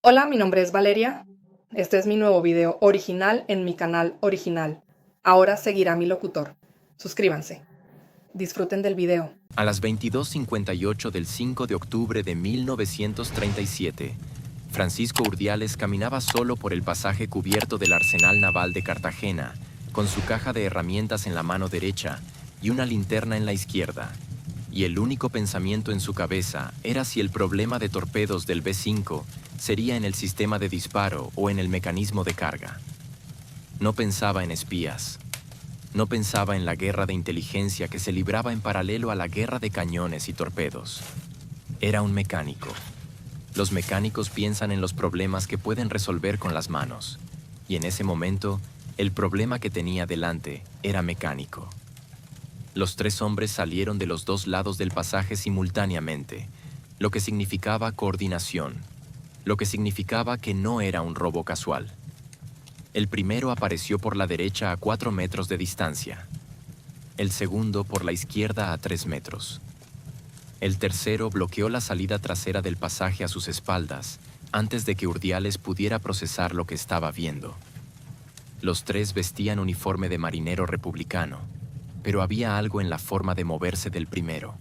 Hola, mi nombre es Valeria. Este es mi nuevo video original en mi canal original. Ahora seguirá mi locutor. Suscríbanse. Disfruten del video. A las 22:58 del 5 de octubre de 1937, Francisco Urdiales caminaba solo por el pasaje cubierto del Arsenal Naval de Cartagena, con su caja de herramientas en la mano derecha y una linterna en la izquierda. Y el único pensamiento en su cabeza era si el problema de torpedos del B-5 sería en el sistema de disparo o en el mecanismo de carga. No pensaba en espías. No pensaba en la guerra de inteligencia que se libraba en paralelo a la guerra de cañones y torpedos. Era un mecánico. Los mecánicos piensan en los problemas que pueden resolver con las manos. Y en ese momento, el problema que tenía delante era mecánico. Los tres hombres salieron de los dos lados del pasaje simultáneamente, lo que significaba coordinación, lo que significaba que no era un robo casual. El primero apareció por la derecha a 4 metros de distancia. El segundo por la izquierda a 3 metros. El tercero bloqueó la salida trasera del pasaje a sus espaldas antes de que Urdiales pudiera procesar lo que estaba viendo. Los tres vestían uniforme de marinero republicano, pero había algo en la forma de moverse del primero.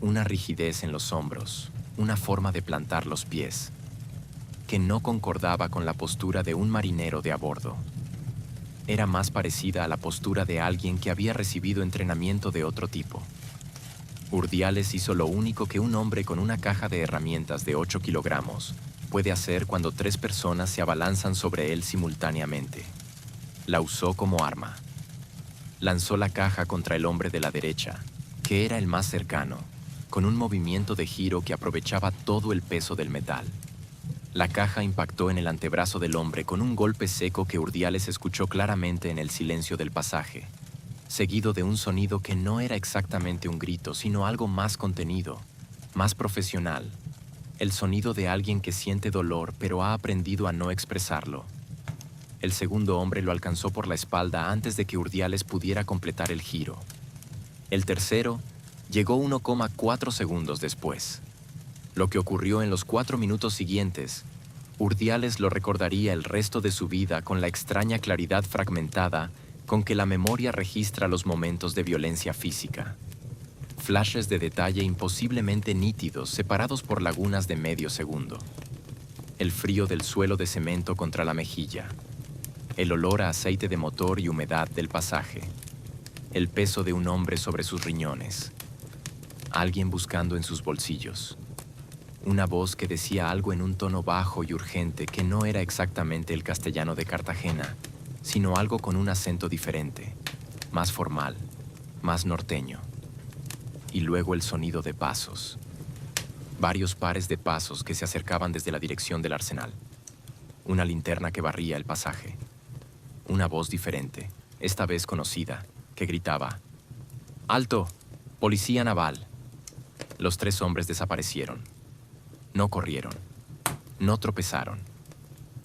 Una rigidez en los hombros, una forma de plantar los pies, que no concordaba con la postura de un marinero de a bordo. Era más parecida a la postura de alguien que había recibido entrenamiento de otro tipo. Urdiales hizo lo único que un hombre con una caja de herramientas de 8 kilogramos puede hacer cuando 3 personas se abalanzan sobre él simultáneamente. La usó como arma. Lanzó la caja contra el hombre de la derecha, que era el más cercano, con un movimiento de giro que aprovechaba todo el peso del metal. La caja impactó en el antebrazo del hombre con un golpe seco que Urdiales escuchó claramente en el silencio del pasaje, seguido de un sonido que no era exactamente un grito, sino algo más contenido, más profesional, el sonido de alguien que siente dolor pero ha aprendido a no expresarlo. El segundo hombre lo alcanzó por la espalda antes de que Urdiales pudiera completar el giro. El tercero llegó 1,4 segundos después. Lo que ocurrió en los 4 minutos siguientes, Urdiales lo recordaría el resto de su vida con la extraña claridad fragmentada con que la memoria registra los momentos de violencia física. Flashes de detalle imposiblemente nítidos separados por lagunas de medio segundo. El frío del suelo de cemento contra la mejilla. El olor a aceite de motor y humedad del pasaje. El peso de un hombre sobre sus riñones. Alguien buscando en sus bolsillos. Una voz que decía algo en un tono bajo y urgente que no era exactamente el castellano de Cartagena, sino algo con un acento diferente, más formal, más norteño. Y luego el sonido de pasos. Varios pares de pasos que se acercaban desde la dirección del arsenal. Una linterna que barría el pasaje. Una voz diferente, esta vez conocida, que gritaba: ¡Alto! ¡Policía naval! Los tres hombres desaparecieron. No corrieron. No tropezaron.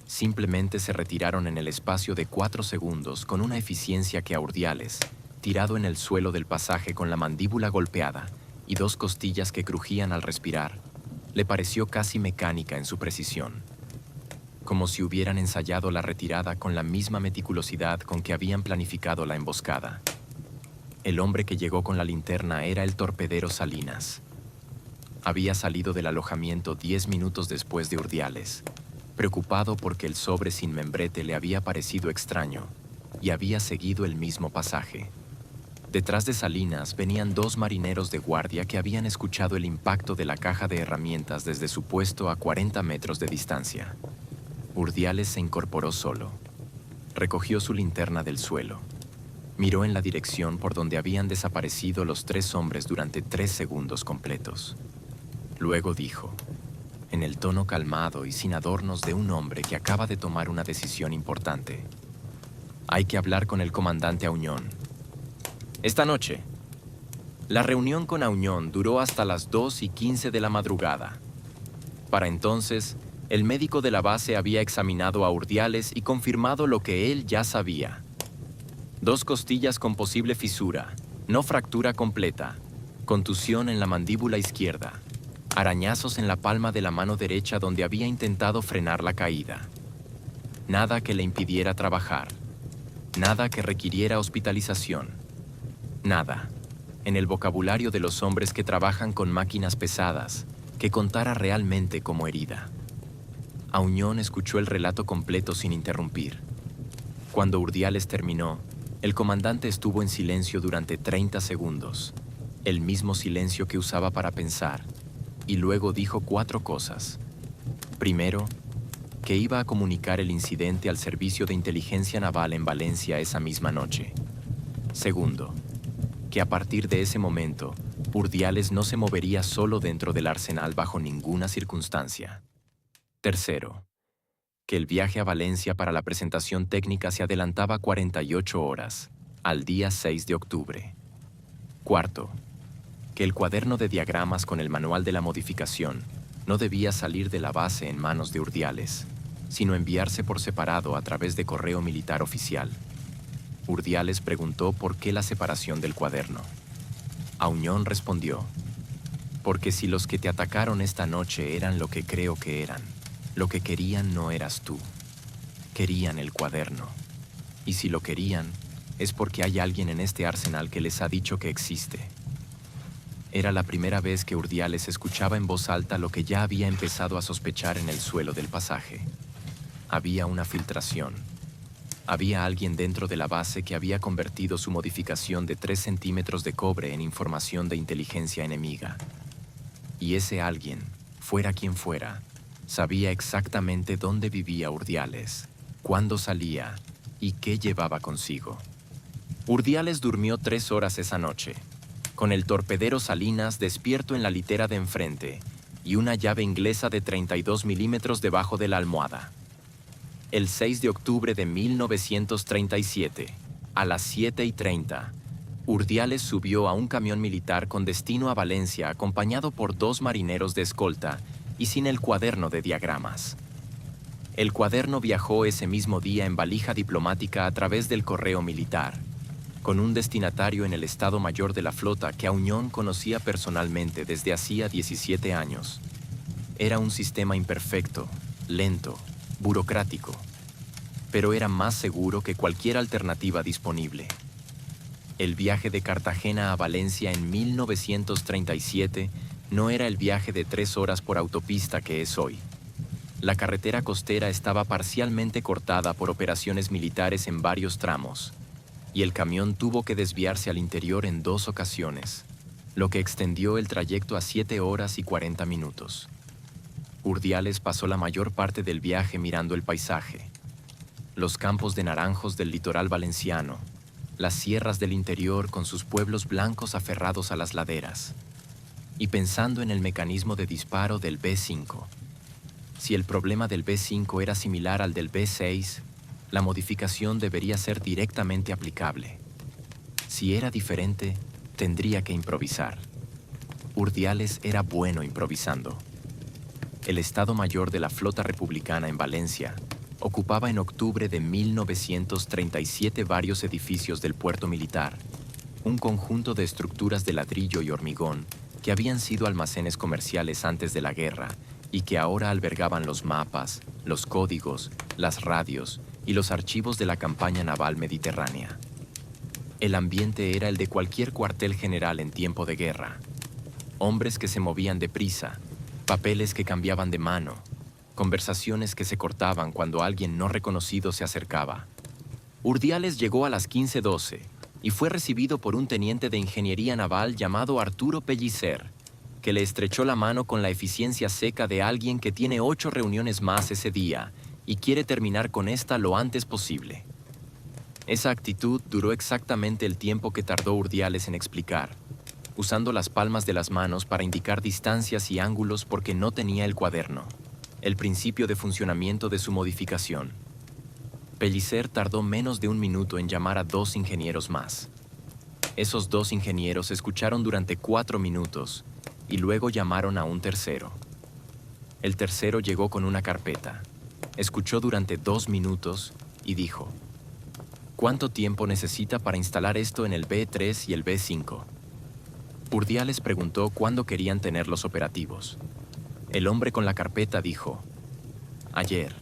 Simplemente se retiraron en el espacio de 4 segundos con una eficiencia que a Urdiales, tirado en el suelo del pasaje con la mandíbula golpeada y 2 costillas que crujían al respirar, le pareció casi mecánica en su precisión. Como si hubieran ensayado la retirada con la misma meticulosidad con que habían planificado la emboscada. El hombre que llegó con la linterna era el torpedero Salinas. Había salido del alojamiento 10 minutos después de Urdiales, preocupado porque el sobre sin membrete le había parecido extraño, y había seguido el mismo pasaje. Detrás de Salinas venían 2 marineros de guardia que habían escuchado el impacto de la caja de herramientas desde su puesto a 40 metros de distancia. Urdiales se incorporó solo. Recogió su linterna del suelo. Miró en la dirección por donde habían desaparecido los 3 hombres durante 3 segundos completos. Luego dijo, en el tono calmado y sin adornos de un hombre que acaba de tomar una decisión importante: hay que hablar con el comandante Auñón. Esta noche. La reunión con Auñón duró hasta las 2:15 de la madrugada. Para entonces, el médico de la base había examinado a Urdiales y confirmado lo que él ya sabía. 2 costillas con posible fisura, no fractura completa, contusión en la mandíbula izquierda. Arañazos en la palma de la mano derecha donde había intentado frenar la caída. Nada que le impidiera trabajar. Nada que requiriera hospitalización. Nada, en el vocabulario de los hombres que trabajan con máquinas pesadas, que contara realmente como herida. Auñón escuchó el relato completo sin interrumpir. Cuando Urdiales terminó, el comandante estuvo en silencio durante 30 segundos, el mismo silencio que usaba para pensar, y luego dijo 4 cosas. Primero, que iba a comunicar el incidente al Servicio de Inteligencia Naval en Valencia esa misma noche. Segundo, que a partir de ese momento, Urdiales no se movería solo dentro del arsenal bajo ninguna circunstancia. Tercero, que el viaje a Valencia para la presentación técnica se adelantaba 48 horas, al día 6 de octubre. Cuarto, que el cuaderno de diagramas con el manual de la modificación no debía salir de la base en manos de Urdiales, sino enviarse por separado a través de correo militar oficial. Urdiales preguntó por qué la separación del cuaderno. Auñón respondió, porque si los que te atacaron esta noche eran lo que creo que eran, lo que querían no eras tú. Querían el cuaderno. Y si lo querían, es porque hay alguien en este arsenal que les ha dicho que existe. Era la primera vez que Urdiales escuchaba en voz alta lo que ya había empezado a sospechar en el suelo del pasaje. Había una filtración. Había alguien dentro de la base que había convertido su modificación de 3 centímetros de cobre en información de inteligencia enemiga. Y ese alguien, fuera quien fuera, sabía exactamente dónde vivía Urdiales, cuándo salía y qué llevaba consigo. Urdiales durmió 3 horas esa noche, con el torpedero Salinas despierto en la litera de enfrente y una llave inglesa de 32 milímetros debajo de la almohada. El 6 de octubre de 1937, a las 7:30, Urdiales subió a un camión militar con destino a Valencia acompañado por 2 marineros de escolta y sin el cuaderno de diagramas. El cuaderno viajó ese mismo día en valija diplomática a través del correo militar, con un destinatario en el Estado Mayor de la Flota que Auñón conocía personalmente desde hacía 17 años. Era un sistema imperfecto, lento, burocrático, pero era más seguro que cualquier alternativa disponible. El viaje de Cartagena a Valencia en 1937 no era el viaje de 3 horas por autopista que es hoy. La carretera costera estaba parcialmente cortada por operaciones militares en varios tramos, y el camión tuvo que desviarse al interior en 2 ocasiones, lo que extendió el trayecto a 7 horas y 40 minutos. Urdiales pasó la mayor parte del viaje mirando el paisaje, los campos de naranjos del litoral valenciano, las sierras del interior con sus pueblos blancos aferrados a las laderas, y pensando en el mecanismo de disparo del B-5. Si el problema del B-5 era similar al del B-6, la modificación debería ser directamente aplicable. Si era diferente, tendría que improvisar. Urdiales era bueno improvisando. El Estado Mayor de la Flota Republicana en Valencia ocupaba en octubre de 1937 varios edificios del puerto militar, un conjunto de estructuras de ladrillo y hormigón que habían sido almacenes comerciales antes de la guerra y que ahora albergaban los mapas, los códigos, las radios y los archivos de la campaña naval mediterránea. El ambiente era el de cualquier cuartel general en tiempo de guerra. Hombres que se movían deprisa, papeles que cambiaban de mano, conversaciones que se cortaban cuando alguien no reconocido se acercaba. Urdiales llegó a las 15:12 y fue recibido por un teniente de ingeniería naval llamado Arturo Pellicer, que le estrechó la mano con la eficiencia seca de alguien que tiene 8 reuniones más ese día y quiere terminar con esta lo antes posible. Esa actitud duró exactamente el tiempo que tardó Urdiales en explicar, usando las palmas de las manos para indicar distancias y ángulos porque no tenía el cuaderno, el principio de funcionamiento de su modificación. Pellicer tardó menos de 1 minuto en llamar a 2 ingenieros más. Esos 2 ingenieros escucharon durante 4 minutos y luego llamaron a un tercero. El tercero llegó con una carpeta, escuchó durante 2 minutos y dijo: ¿cuánto tiempo necesita para instalar esto en el B3 y el B5? Urdiales preguntó cuándo querían tener los operativos. El hombre con la carpeta dijo: ayer.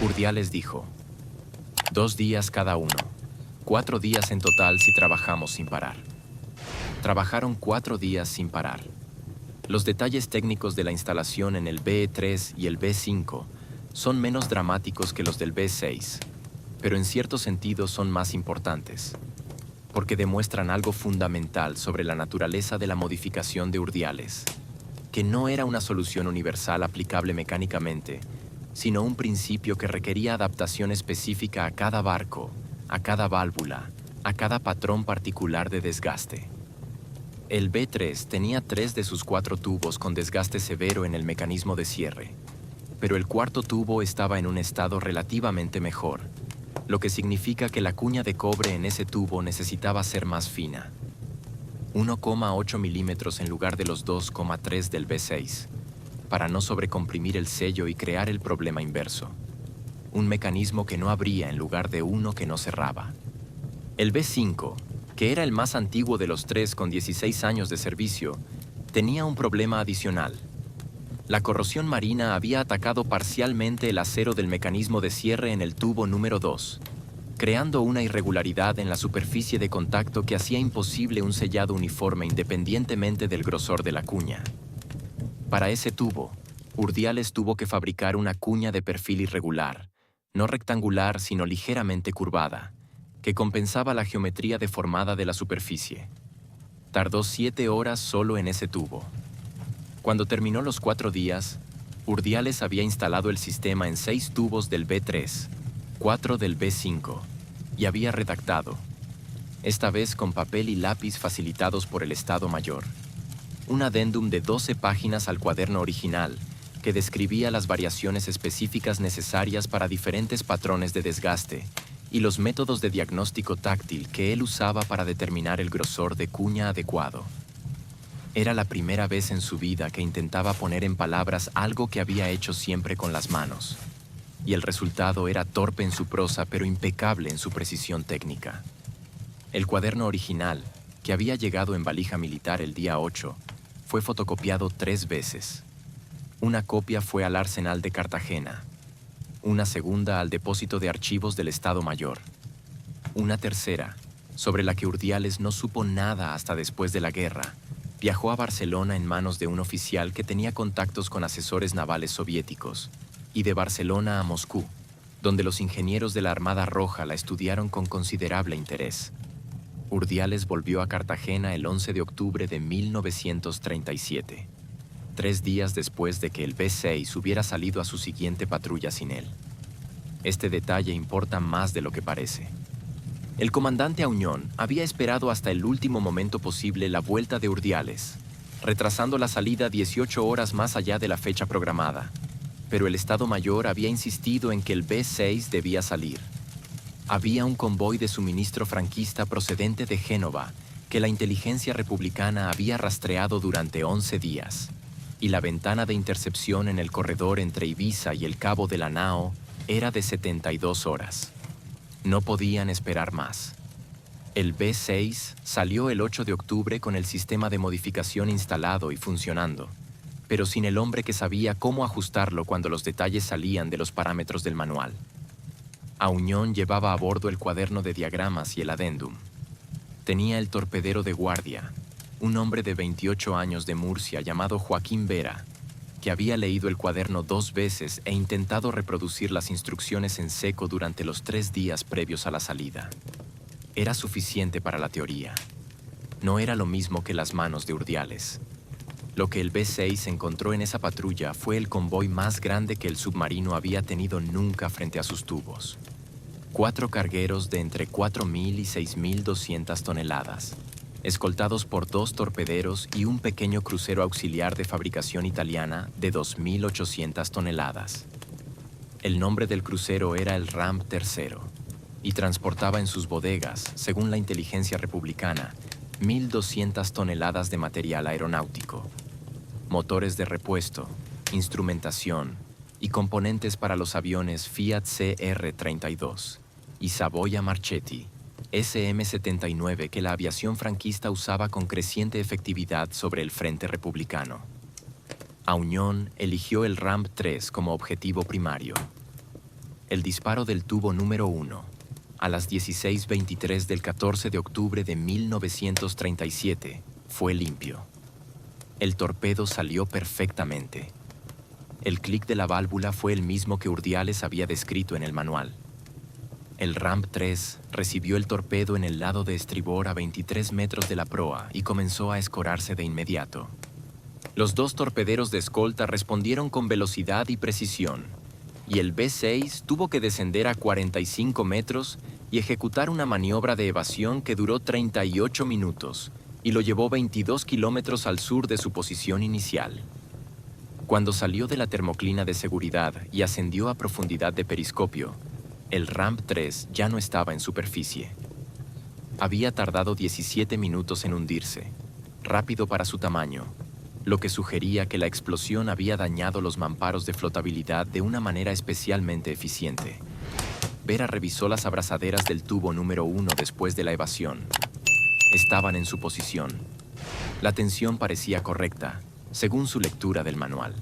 Urdiales dijo: 2 días cada uno. 4 días en total si trabajamos sin parar. Trabajaron 4 días sin parar. Los detalles técnicos de la instalación en el BE3 y el B5 son menos dramáticos que los del B6, pero en cierto sentido son más importantes, porque demuestran algo fundamental sobre la naturaleza de la modificación de Urdiales, que no era una solución universal aplicable mecánicamente, sino un principio que requería adaptación específica a cada barco, a cada válvula, a cada patrón particular de desgaste. El B3 tenía 3 de sus 4 tubos con desgaste severo en el mecanismo de cierre, pero el cuarto tubo estaba en un estado relativamente mejor, lo que significa que la cuña de cobre en ese tubo necesitaba ser más fina, 1,8 milímetros en lugar de los 2,3 del B6, para no sobrecomprimir el sello y crear el problema inverso, un mecanismo que no abría en lugar de uno que no cerraba. El B5, que era el más antiguo de los 3 con 16 años de servicio, tenía un problema adicional. La corrosión marina había atacado parcialmente el acero del mecanismo de cierre en el tubo número 2, creando una irregularidad en la superficie de contacto que hacía imposible un sellado uniforme independientemente del grosor de la cuña. Para ese tubo, Urdiales tuvo que fabricar una cuña de perfil irregular, no rectangular sino ligeramente curvada, que compensaba la geometría deformada de la superficie. Tardó 7 horas solo en ese tubo. Cuando terminó los 4 días, Urdiales había instalado el sistema en 6 tubos del B3, 4 del B5, y había redactado, esta vez con papel y lápiz facilitados por el Estado Mayor, un adendum de 12 páginas al cuaderno original que describía las variaciones específicas necesarias para diferentes patrones de desgaste y los métodos de diagnóstico táctil que él usaba para determinar el grosor de cuña adecuado. Era la primera vez en su vida que intentaba poner en palabras algo que había hecho siempre con las manos, y el resultado era torpe en su prosa pero impecable en su precisión técnica. El cuaderno original, que había llegado en valija militar el día 8, fue fotocopiado 3 veces. Una copia fue al Arsenal de Cartagena, una segunda al depósito de archivos del Estado Mayor, una tercera, sobre la que Urdiales no supo nada hasta después de la guerra, viajó a Barcelona en manos de un oficial que tenía contactos con asesores navales soviéticos, y de Barcelona a Moscú, donde los ingenieros de la Armada Roja la estudiaron con considerable interés. Urdiales volvió a Cartagena el 11 de octubre de 1937. 3 días después de que el B6 hubiera salido a su siguiente patrulla sin él. Este detalle importa más de lo que parece. El comandante Auñón había esperado hasta el último momento posible la vuelta de Urdiales, retrasando la salida 18 horas más allá de la fecha programada, pero el Estado Mayor había insistido en que el B6 debía salir. Había un convoy de suministro franquista procedente de Génova que la inteligencia republicana había rastreado durante 11 días. Y la ventana de intercepción en el corredor entre Ibiza y el Cabo de la Nao era de 72 horas. No podían esperar más. El B6 salió el 8 de octubre con el sistema de modificación instalado y funcionando, pero sin el hombre que sabía cómo ajustarlo cuando los detalles salían de los parámetros del manual. Auñón llevaba a bordo el cuaderno de diagramas y el adendum. Tenía el torpedero de guardia, un hombre de 28 años de Murcia llamado Joaquín Vera, que había leído el cuaderno 2 veces e intentado reproducir las instrucciones en seco durante los 3 días previos a la salida. Era suficiente para la teoría. No era lo mismo que las manos de Urdiales. Lo que el B6 encontró en esa patrulla fue el convoy más grande que el submarino había tenido nunca frente a sus tubos. 4 cargueros de entre 4.000 y 6.200 toneladas, escoltados por 2 torpederos y un pequeño crucero auxiliar de fabricación italiana de 2.800 toneladas. El nombre del crucero era el Ram III y transportaba en sus bodegas, según la inteligencia republicana, 1.200 toneladas de material aeronáutico, motores de repuesto, instrumentación y componentes para los aviones Fiat CR-32 y Savoia Marchetti, SM-79 que la aviación franquista usaba con creciente efectividad sobre el frente republicano. Auñón eligió el RAM 3 como objetivo primario. El disparo del tubo número 1, a las 16:23 del 14 de octubre de 1937, fue limpio. El torpedo salió perfectamente. El clic de la válvula fue el mismo que Urdiales había descrito en el manual. El RAM 3 recibió el torpedo en el lado de estribor a 23 metros de la proa y comenzó a escorarse de inmediato. Los dos torpederos de escolta respondieron con velocidad y precisión, y el B-6 tuvo que descender a 45 metros y ejecutar una maniobra de evasión que duró 38 minutos y lo llevó 22 kilómetros al sur de su posición inicial. Cuando salió de la termoclina de seguridad y ascendió a profundidad de periscopio, el RAM 3 ya no estaba en superficie. Había tardado 17 minutos en hundirse, rápido para su tamaño, lo que sugería que la explosión había dañado los mamparos de flotabilidad de una manera especialmente eficiente. Vera revisó las abrazaderas del tubo número 1 después de la evasión. Estaban en su posición. La tensión parecía correcta, según su lectura del manual.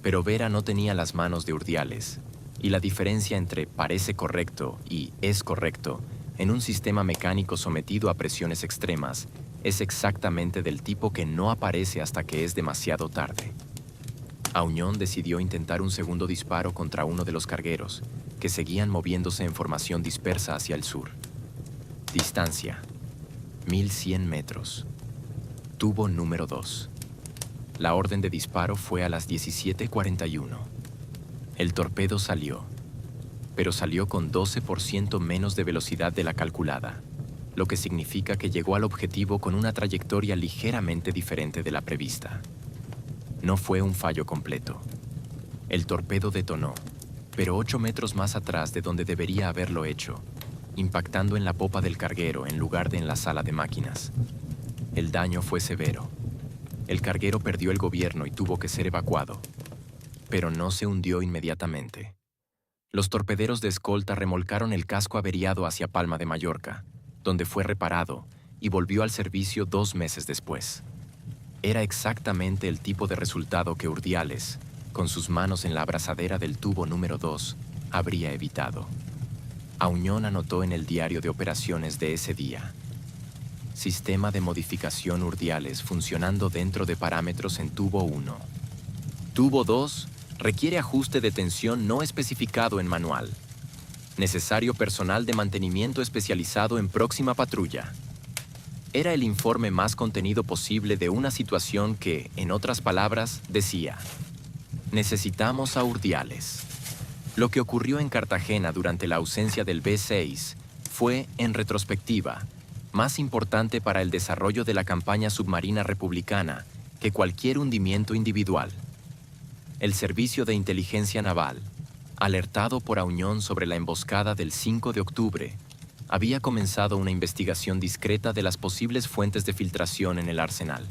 Pero Vera no tenía las manos de Urdiales, y la diferencia entre parece correcto y es correcto en un sistema mecánico sometido a presiones extremas es exactamente del tipo que no aparece hasta que es demasiado tarde. Auñón decidió intentar un segundo disparo contra uno de los cargueros, que seguían moviéndose en formación dispersa hacia el sur. Distancia: 1100 metros. Tubo número 2. La orden de disparo fue a las 17:41. El torpedo salió, pero salió con 12% menos de velocidad de la calculada, lo que significa que llegó al objetivo con una trayectoria ligeramente diferente de la prevista. No fue un fallo completo. El torpedo detonó, pero 8 metros más atrás de donde debería haberlo hecho, impactando en la popa del carguero en lugar de en la sala de máquinas. El daño fue severo. El carguero perdió el gobierno y tuvo que ser evacuado, pero no se hundió inmediatamente. Los torpederos de escolta remolcaron el casco averiado hacia Palma de Mallorca, donde fue reparado y volvió al servicio 2 meses después. Era exactamente el tipo de resultado que Urdiales, con sus manos en la abrazadera del tubo número 2, habría evitado. Auñón anotó en el diario de operaciones de ese día: sistema de modificación Urdiales funcionando dentro de parámetros en tubo 1. Tubo 2 requiere ajuste de tensión no especificado en manual. Necesario personal de mantenimiento especializado en próxima patrulla. Era el informe más contenido posible de una situación que, en otras palabras, decía: necesitamos a Urdiales. Lo que ocurrió en Cartagena durante la ausencia del B-6 fue, en retrospectiva, más importante para el desarrollo de la campaña submarina republicana que cualquier hundimiento individual. El Servicio de Inteligencia Naval, alertado por Auñón sobre la emboscada del 5 de octubre, había comenzado una investigación discreta de las posibles fuentes de filtración en el arsenal.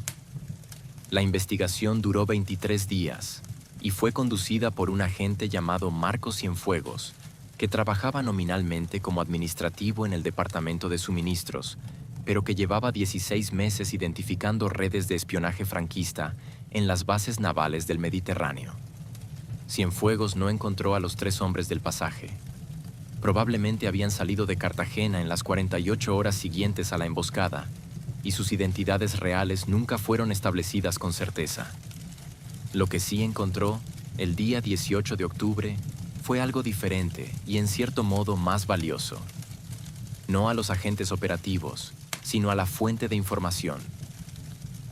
La investigación duró 23 días y fue conducida por un agente llamado Marcos Cienfuegos, que trabajaba nominalmente como administrativo en el Departamento de Suministros, pero que llevaba 16 meses identificando redes de espionaje franquista en las bases navales del Mediterráneo. Cienfuegos no encontró a los 3 hombres del pasaje. Probablemente habían salido de Cartagena en las 48 horas siguientes a la emboscada, y sus identidades reales nunca fueron establecidas con certeza. Lo que sí encontró, el día 18 de octubre, fue algo diferente y en cierto modo más valioso. No a los agentes operativos, sino a la fuente de información.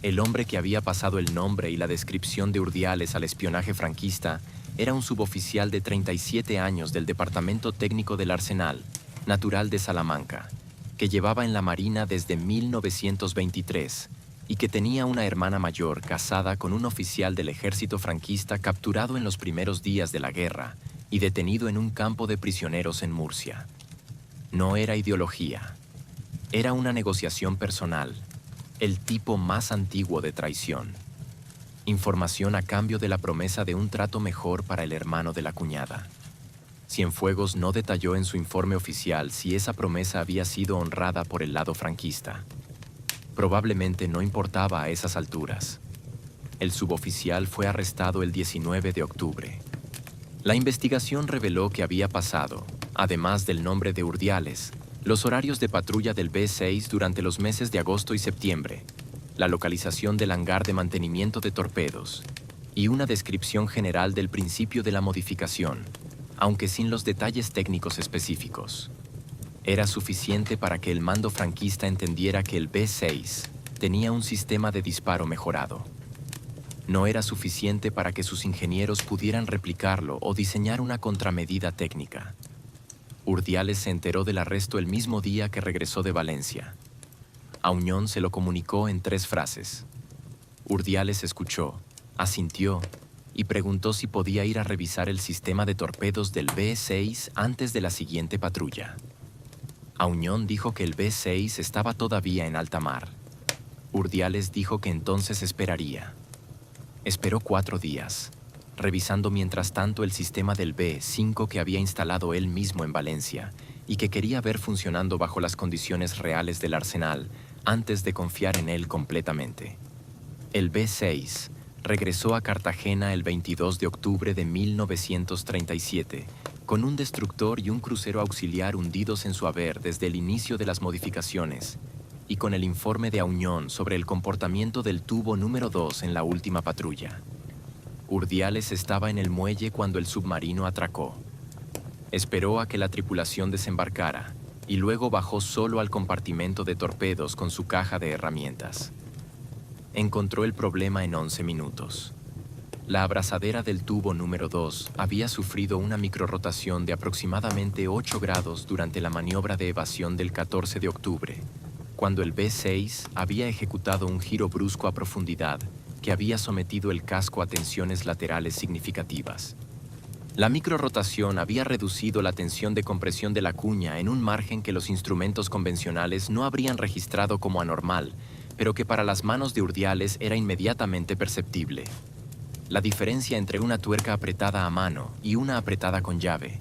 El hombre que había pasado el nombre y la descripción de Urdiales al espionaje franquista era un suboficial de 37 años del Departamento Técnico del Arsenal, natural de Salamanca, que llevaba en la Marina desde 1923 y que tenía una hermana mayor casada con un oficial del ejército franquista capturado en los primeros días de la guerra y detenido en un campo de prisioneros en Murcia. No era ideología, era una negociación personal, el tipo más antiguo de traición. Información a cambio de la promesa de un trato mejor para el hermano de la cuñada. Cienfuegos no detalló en su informe oficial si esa promesa había sido honrada por el lado franquista. Probablemente no importaba a esas alturas. El suboficial fue arrestado el 19 de octubre. La investigación reveló que había pasado, además del nombre de Urdiales, los horarios de patrulla del B-6 durante los meses de agosto y septiembre, la localización del hangar de mantenimiento de torpedos y una descripción general del principio de la modificación, aunque sin los detalles técnicos específicos. Era suficiente para que el mando franquista entendiera que el B-6 tenía un sistema de disparo mejorado. No era suficiente para que sus ingenieros pudieran replicarlo o diseñar una contramedida técnica. Urdiales se enteró del arresto el mismo día que regresó de Valencia. Auñón se lo comunicó en 3 frases. Urdiales escuchó, asintió y preguntó si podía ir a revisar el sistema de torpedos del B-6 antes de la siguiente patrulla. Auñón dijo que el B-6 estaba todavía en alta mar. Urdiales dijo que entonces esperaría. Esperó 4 días, revisando mientras tanto el sistema del B-5 que había instalado él mismo en Valencia y que quería ver funcionando bajo las condiciones reales del arsenal antes de confiar en él completamente. El B-6 regresó a Cartagena el 22 de octubre de 1937, con un destructor y un crucero auxiliar hundidos en su haber desde el inicio de las modificaciones, y con el informe de Auñón sobre el comportamiento del tubo número 2 en la última patrulla. Urdiales estaba en el muelle cuando el submarino atracó. Esperó a que la tripulación desembarcara y luego bajó solo al compartimento de torpedos con su caja de herramientas. Encontró el problema en 11 minutos. La abrazadera del tubo número 2 había sufrido una microrotación de aproximadamente 8 grados durante la maniobra de evasión del 14 de octubre, cuando el B-6 había ejecutado un giro brusco a profundidad que había sometido el casco a tensiones laterales significativas. La microrotación había reducido la tensión de compresión de la cuña en un margen que los instrumentos convencionales no habrían registrado como anormal, pero que para las manos de Urdiales era inmediatamente perceptible. La diferencia entre una tuerca apretada a mano y una apretada con llave,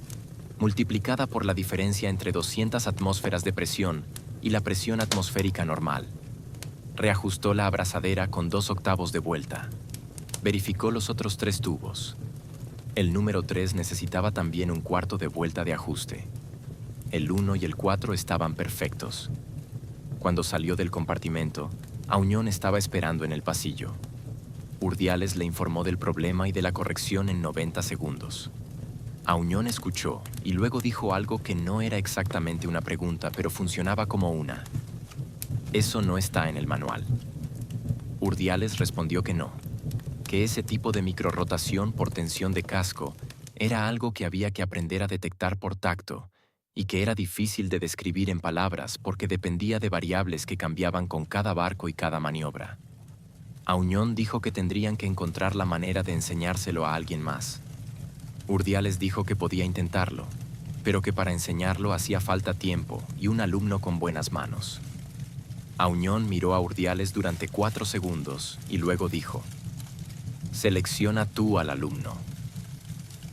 multiplicada por la diferencia entre 200 atmósferas de presión y la presión atmosférica normal. Reajustó la abrazadera con 2/8 de vuelta. Verificó los otros 3 tubos. El número 3 necesitaba también 1/4 de vuelta de ajuste. El 1 y el 4 estaban perfectos. Cuando salió del compartimento, Auñón estaba esperando en el pasillo. Urdiales le informó del problema y de la corrección en 90 segundos. Auñón escuchó y luego dijo algo que no era exactamente una pregunta, pero funcionaba como una. Eso no está en el manual. Urdiales respondió que no, que ese tipo de microrotación por tensión de casco era algo que había que aprender a detectar por tacto y que era difícil de describir en palabras porque dependía de variables que cambiaban con cada barco y cada maniobra. Auñón dijo que tendrían que encontrar la manera de enseñárselo a alguien más. Urdiales dijo que podía intentarlo, pero que para enseñarlo hacía falta tiempo y un alumno con buenas manos. Auñón miró a Urdiales durante 4 segundos y luego dijo: «Selecciona tú al alumno».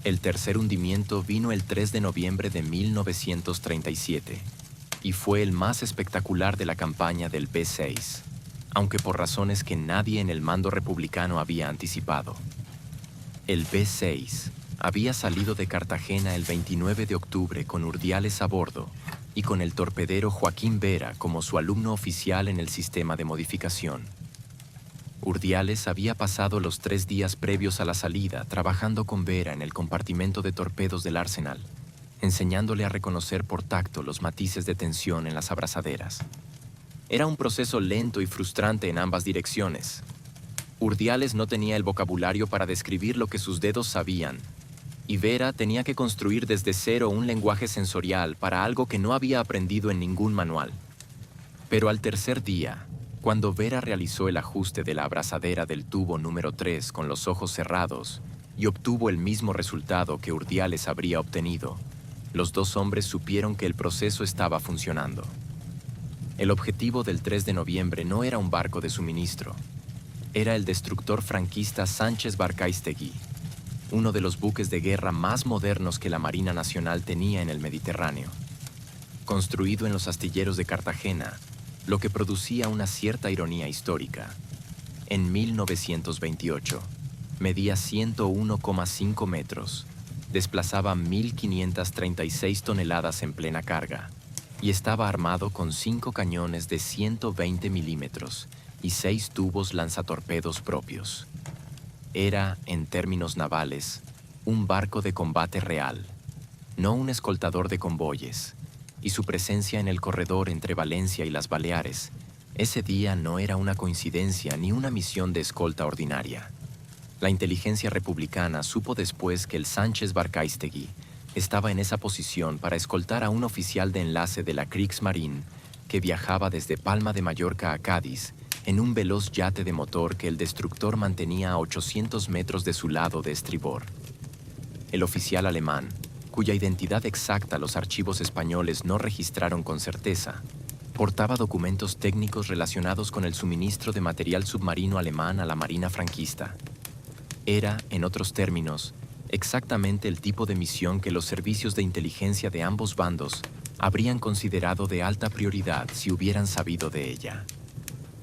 El tercer hundimiento vino el 3 de noviembre de 1937 y fue el más espectacular de la campaña del B-6, aunque por razones que nadie en el mando republicano había anticipado. El B-6 había salido de Cartagena el 29 de octubre con Urdiales a bordo y con el torpedero Joaquín Vera como su alumno oficial en el sistema de modificación. Urdiales había pasado los 3 días previos a la salida trabajando con Vera en el compartimento de torpedos del arsenal, enseñándole a reconocer por tacto los matices de tensión en las abrazaderas. Era un proceso lento y frustrante en ambas direcciones. Urdiales no tenía el vocabulario para describir lo que sus dedos sabían, y Vera tenía que construir desde cero un lenguaje sensorial para algo que no había aprendido en ningún manual. Pero al tercer día, cuando Vera realizó el ajuste de la abrazadera del tubo número 3 con los ojos cerrados y obtuvo el mismo resultado que Urdiales habría obtenido, los 2 hombres supieron que el proceso estaba funcionando. El objetivo del 3 de noviembre no era un barco de suministro, era el destructor franquista Sánchez Barcaistegui. uno de los buques de guerra más modernos que la Marina Nacional tenía en el Mediterráneo. Construido en los astilleros de Cartagena, lo que producía una cierta ironía histórica. En 1928, medía 101,5 metros, desplazaba 1.536 toneladas en plena carga y estaba armado con 5 cañones de 120 milímetros y 6 tubos lanzatorpedos propios. Era, en términos navales, un barco de combate real, no un escoltador de convoyes, y su presencia en el corredor entre Valencia y las Baleares ese día no era una coincidencia ni una misión de escolta ordinaria. La inteligencia republicana supo después que el Sánchez Barcaistegui estaba en esa posición para escoltar a un oficial de enlace de la Kriegsmarine que viajaba desde Palma de Mallorca a Cádiz en un veloz yate de motor que el destructor mantenía a 800 metros de su lado de estribor. El oficial alemán, cuya identidad exacta los archivos españoles no registraron con certeza, portaba documentos técnicos relacionados con el suministro de material submarino alemán a la Marina franquista. Era, en otros términos, exactamente el tipo de misión que los servicios de inteligencia de ambos bandos habrían considerado de alta prioridad si hubieran sabido de ella.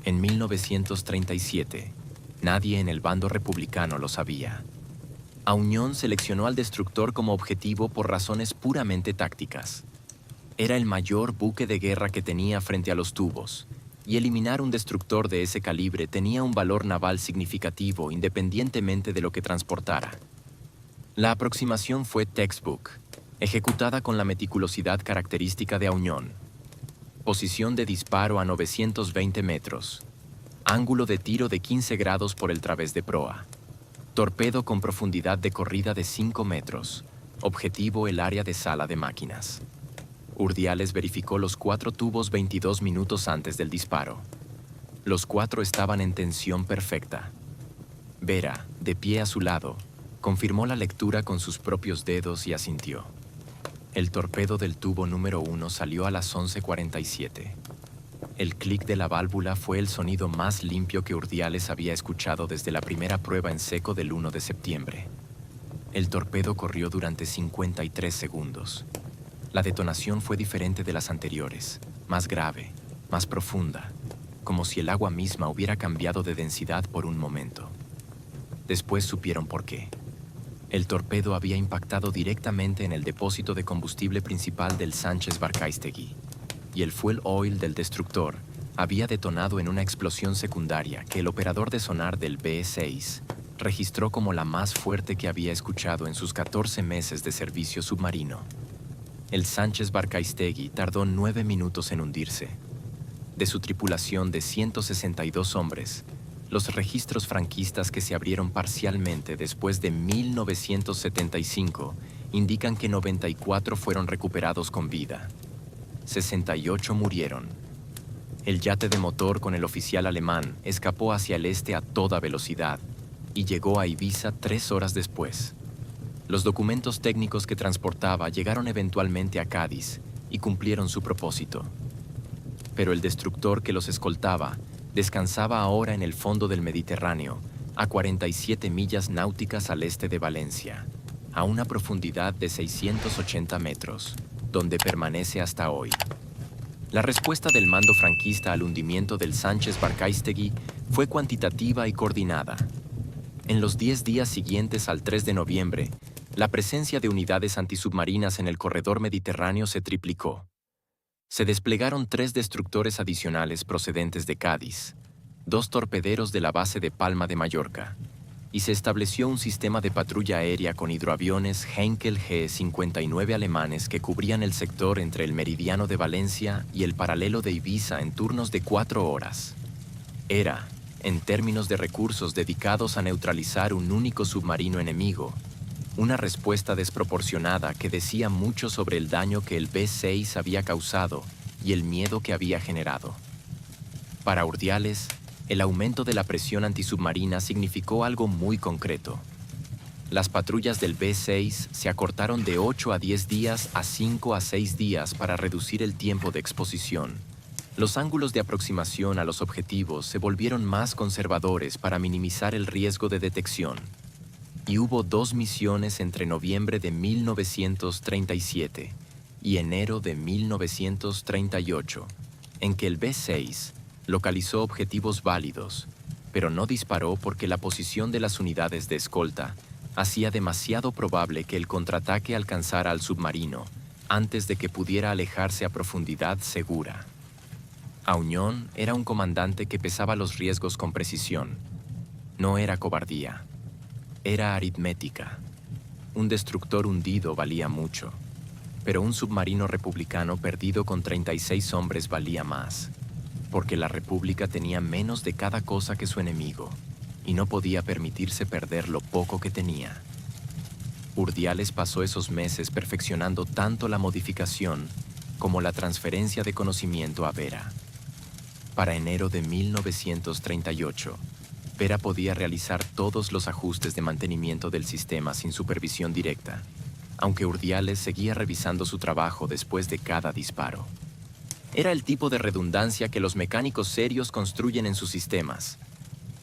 En 1937, nadie en el bando republicano lo sabía. Auñón seleccionó al destructor como objetivo por razones puramente tácticas. Era el mayor buque de guerra que tenía frente a los tubos, y eliminar un destructor de ese calibre tenía un valor naval significativo independientemente de lo que transportara. La aproximación fue textbook, ejecutada con la meticulosidad característica de Auñón. Posición de disparo a 920 metros. Ángulo de tiro de 15 grados por el través de proa. Torpedo con profundidad de corrida de 5 metros. Objetivo el área de sala de máquinas. Urdiales verificó los 4 tubos 22 minutos antes del disparo. Los 4 estaban en tensión perfecta. Vera, de pie a su lado, confirmó la lectura con sus propios dedos y asintió. El torpedo del tubo número 1 salió a las 11:47. El clic de la válvula fue el sonido más limpio que Urdiales había escuchado desde la primera prueba en seco del 1 de septiembre. El torpedo corrió durante 53 segundos. La detonación fue diferente de las anteriores, más grave, más profunda, como si el agua misma hubiera cambiado de densidad por un momento. Después supieron por qué. El torpedo había impactado directamente en el depósito de combustible principal del Sánchez Barcaistegui, y el fuel oil del destructor había detonado en una explosión secundaria que el operador de sonar del B-6 registró como la más fuerte que había escuchado en sus 14 meses de servicio submarino. El Sánchez Barcaistegui tardó 9 minutos en hundirse. De su tripulación de 162 hombres, los registros franquistas que se abrieron parcialmente después de 1975 indican que 94 fueron recuperados con vida. 68 murieron. El yate de motor con el oficial alemán escapó hacia el este a toda velocidad y llegó a Ibiza 3 horas después. Los documentos técnicos que transportaba llegaron eventualmente a Cádiz y cumplieron su propósito. Pero el destructor que los escoltaba descansaba ahora en el fondo del Mediterráneo, a 47 millas náuticas al este de Valencia, a una profundidad de 680 metros, donde permanece hasta hoy. La respuesta del mando franquista al hundimiento del Sánchez Barcaistegui fue cuantitativa y coordinada. En los 10 días siguientes al 3 de noviembre, la presencia de unidades antisubmarinas en el corredor mediterráneo se triplicó. Se desplegaron 3 destructores adicionales procedentes de Cádiz, 2 torpederos de la base de Palma de Mallorca, y se estableció un sistema de patrulla aérea con hidroaviones Heinkel G-59 alemanes que cubrían el sector entre el meridiano de Valencia y el paralelo de Ibiza en turnos de 4 horas. Era, en términos de recursos dedicados a neutralizar un único submarino enemigo, una respuesta desproporcionada que decía mucho sobre el daño que el B-6 había causado y el miedo que había generado. Para Urdiales, el aumento de la presión antisubmarina significó algo muy concreto. Las patrullas del B-6 se acortaron de 8 a 10 días a 5 a 6 días para reducir el tiempo de exposición. Los ángulos de aproximación a los objetivos se volvieron más conservadores para minimizar el riesgo de detección. y hubo 2 misiones entre noviembre de 1937 y enero de 1938, en que el B-6 localizó objetivos válidos, pero no disparó porque la posición de las unidades de escolta hacía demasiado probable que el contraataque alcanzara al submarino antes de que pudiera alejarse a profundidad segura. Auñón era un comandante que pesaba los riesgos con precisión. No era cobardía, era aritmética. Un destructor hundido valía mucho, pero un submarino republicano perdido con 36 hombres valía más, porque la República tenía menos de cada cosa que su enemigo y no podía permitirse perder lo poco que tenía. Urdiales pasó esos meses perfeccionando tanto la modificación como la transferencia de conocimiento a Vera. Para enero de 1938, Vera podía realizar todos los ajustes de mantenimiento del sistema sin supervisión directa, aunque Urdiales seguía revisando su trabajo después de cada disparo. Era el tipo de redundancia que los mecánicos serios construyen en sus sistemas.